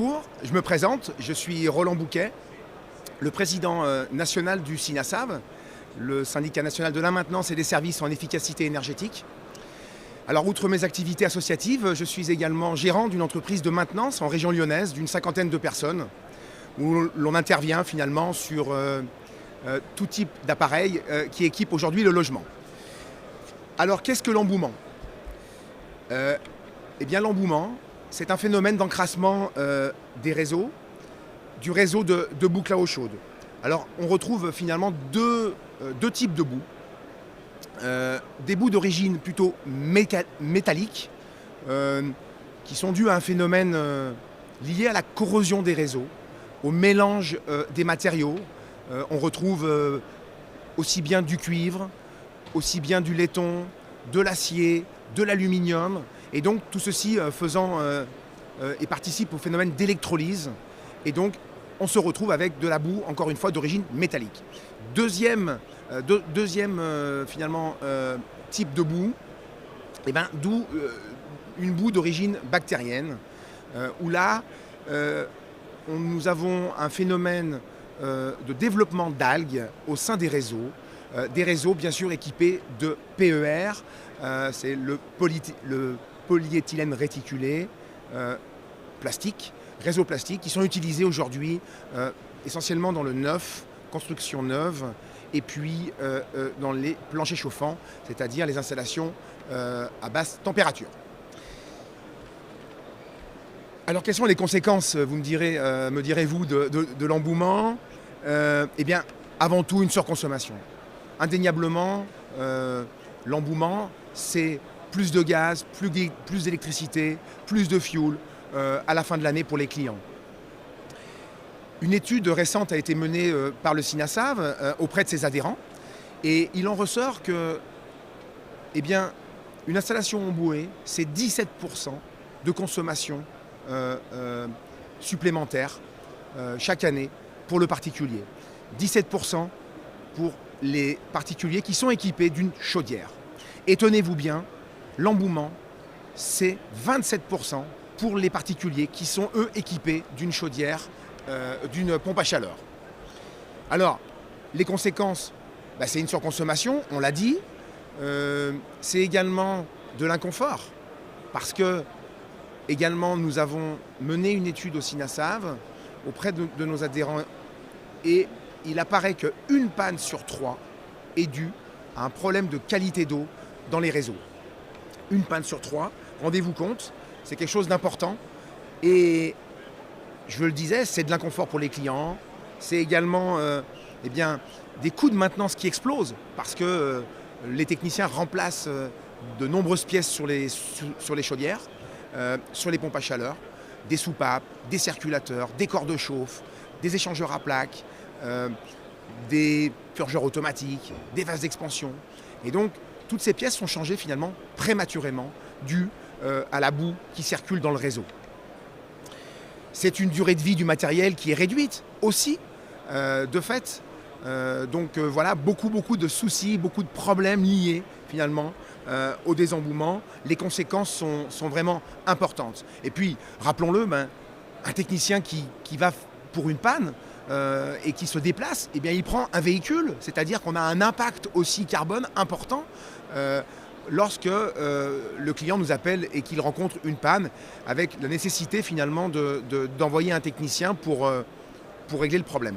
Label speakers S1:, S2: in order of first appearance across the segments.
S1: Bonjour, je me présente, je suis Roland Bouquet, le président national du SINASAV, le syndicat national de la maintenance et des services en efficacité énergétique. Alors, outre mes activités associatives, je suis également gérant d'une entreprise de maintenance en région lyonnaise d'une 50aine de personnes, où l'on intervient finalement sur tout type d'appareils qui équipent aujourd'hui le logement. Alors, qu'est-ce que l'embouement ? Eh bien, l'embouement, c'est un phénomène d'encrassement des réseaux, du réseau de boucle à eau chaude. Alors, on retrouve finalement deux types de boues. Des boues d'origine plutôt métallique, qui sont dues à un phénomène lié à la corrosion des réseaux, au mélange des matériaux. On retrouve aussi bien du cuivre, aussi bien du laiton, de l'acier, de l'aluminium, et donc tout ceci faisant et participe au phénomène d'électrolyse, et donc on se retrouve avec de la boue, encore une fois, d'origine métallique. Deuxième finalement type de boue, d'où une boue d'origine bactérienne, où là nous avons un phénomène de développement d'algues au sein des réseaux bien sûr équipés de PER, c'est le polyéthylène réticulé plastique, réseaux plastiques qui sont utilisés aujourd'hui essentiellement dans le neuf, construction neuve, et puis dans les planchers chauffants, c'est-à-dire les installations à basse température. Alors, quelles sont les conséquences, vous me direz-vous, de l'embouement ? Eh bien, avant tout, une surconsommation. Indéniablement, l'embouement, c'est plus de gaz, plus d'électricité, plus de fuel à la fin de l'année pour les clients. Une étude récente a été menée par le SINASAV auprès de ses adhérents, et il en ressort que, une installation embouée, c'est 17% de consommation supplémentaire chaque année pour le particulier. 17% pour les particuliers qui sont équipés d'une chaudière. Et tenez-vous bien, l'embouement, c'est 27% pour les particuliers qui sont, eux, équipés d'une chaudière, d'une pompe à chaleur. Alors, les conséquences, c'est une surconsommation, on l'a dit. C'est également de l'inconfort, parce que également nous avons mené une étude au SINASAV auprès de nos adhérents, et il apparaît qu'une panne sur 3 est due à un problème de qualité d'eau dans les réseaux. Une panne sur 3, rendez-vous compte, c'est quelque chose d'important. Et je le disais, c'est de l'inconfort pour les clients. C'est également des coûts de maintenance qui explosent, parce que les techniciens remplacent de nombreuses pièces sur les chaudières, sur les pompes à chaleur, des soupapes, des circulateurs, des corps de chauffe, des échangeurs à plaques, des purgeurs automatiques, des vases d'expansion. Et donc, toutes ces pièces sont changées finalement prématurément, dues à la boue qui circule dans le réseau. C'est une durée de vie du matériel qui est réduite aussi, de fait. Voilà, beaucoup de soucis, beaucoup de problèmes liés finalement au désembouement. Les conséquences sont vraiment importantes. Et puis, rappelons-le, un technicien qui va pour une panne et qui se déplace, il prend un véhicule, c'est-à-dire qu'on a un impact aussi carbone important lorsque le client nous appelle et qu'il rencontre une panne, avec la nécessité finalement d'envoyer un technicien pour régler le problème.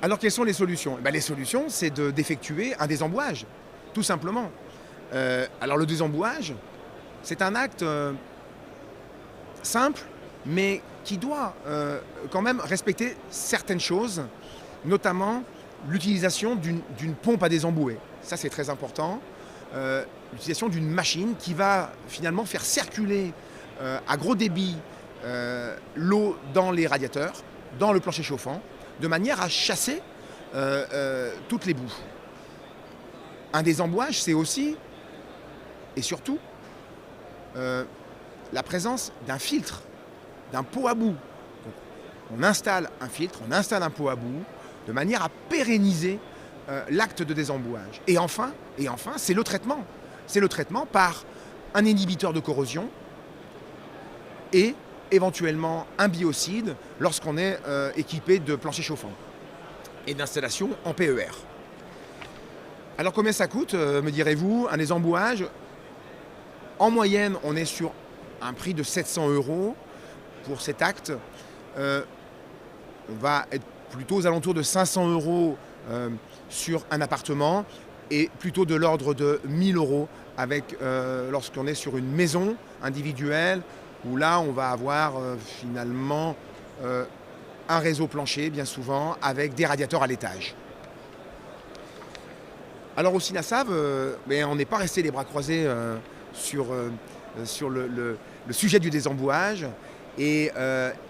S1: Alors, quelles sont les solutions ? Les solutions, c'est d'effectuer un désembouage, tout simplement. Alors, le désembouage, c'est un acte simple, mais qui doit quand même respecter certaines choses, notamment l'utilisation d'une pompe à désembouer. Ça, c'est très important. L'utilisation d'une machine qui va finalement faire circuler à gros débit l'eau dans les radiateurs, dans le plancher chauffant, de manière à chasser toutes les boues. Un désembouage, c'est aussi et surtout la présence d'un filtre, d'un pot à boue. Donc, on installe un filtre, on installe un pot à boue, de manière à pérenniser l'acte de désembouage. Et enfin, c'est le traitement. C'est le traitement par un inhibiteur de corrosion et éventuellement un biocide lorsqu'on est équipé de planchers chauffants et d'installations en PER. Alors combien ça coûte, me direz-vous, un désembouage? En moyenne, on est sur un prix de 700 € pour cet acte. On va être plutôt aux alentours de 500 € sur un appartement et plutôt de l'ordre de 1000 € lorsqu'on est sur une maison individuelle où là on va avoir finalement un réseau plancher bien souvent avec des radiateurs à l'étage. Alors au Sinasav, on n'est pas resté les bras croisés sur le sujet du désembouage et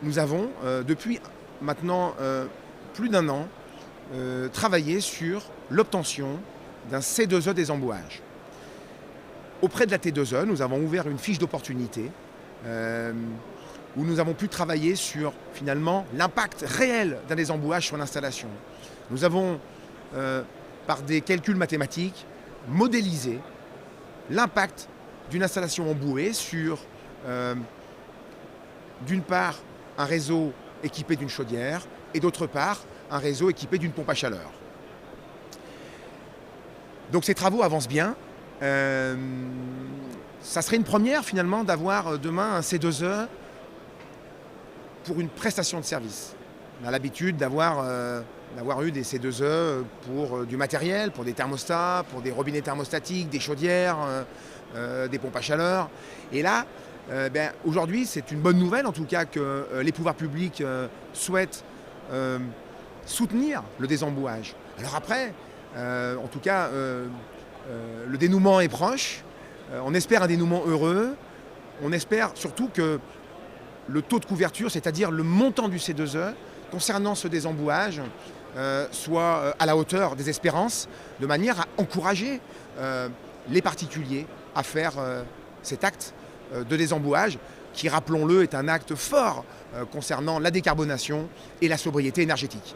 S1: nous avons depuis maintenant plus d'un an travaillé sur l'obtention d'un C2E désembouage. Auprès de la T2E, nous avons ouvert une fiche d'opportunité où nous avons pu travailler sur finalement l'impact réel d'un désembouage sur l'installation. Nous avons, par des calculs mathématiques, modélisé l'impact d'une installation embouée sur, d'une part, un réseau équipé d'une chaudière et d'autre part, un réseau équipé d'une pompe à chaleur. Donc ces travaux avancent bien. Ça serait une première finalement d'avoir demain un C2E pour une prestation de service. On a l'habitude d'avoir eu des C2E pour du matériel, pour des thermostats, pour des robinets thermostatiques, des chaudières, des pompes à chaleur. Et là, aujourd'hui, c'est une bonne nouvelle en tout cas que les pouvoirs publics souhaitent soutenir le désembouage. Alors après, en tout cas, le dénouement est proche. On espère un dénouement heureux. On espère surtout que le taux de couverture, c'est-à-dire le montant du C2E, concernant ce désembouage, soit à la hauteur des espérances, de manière à encourager les particuliers à faire cet acte de désembouage, qui, rappelons-le, est un acte fort concernant la décarbonation et la sobriété énergétique.